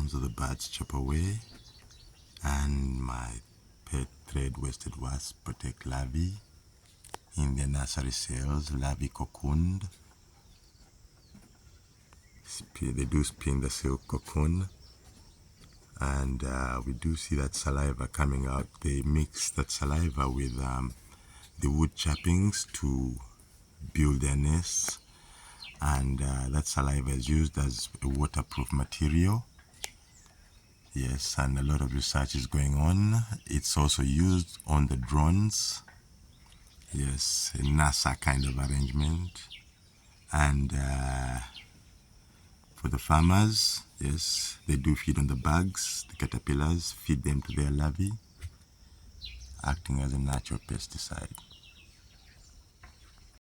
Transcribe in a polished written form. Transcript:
so the birds chop away, and my pet thread-waisted wasp protect larvae in their nursery cells. Larvae cocooned. They do spin the silk cocoon, and we do see that saliva coming out. They mix that saliva with the wood chippings to build their nests, and that saliva is used as a waterproof material. Yes, and a lot of research is going on. It's also used on the drones. Yes, a NASA kind of arrangement. And for the farmers, yes, they do feed on the bugs, the caterpillars, feed them to their larvae, acting as a natural pesticide.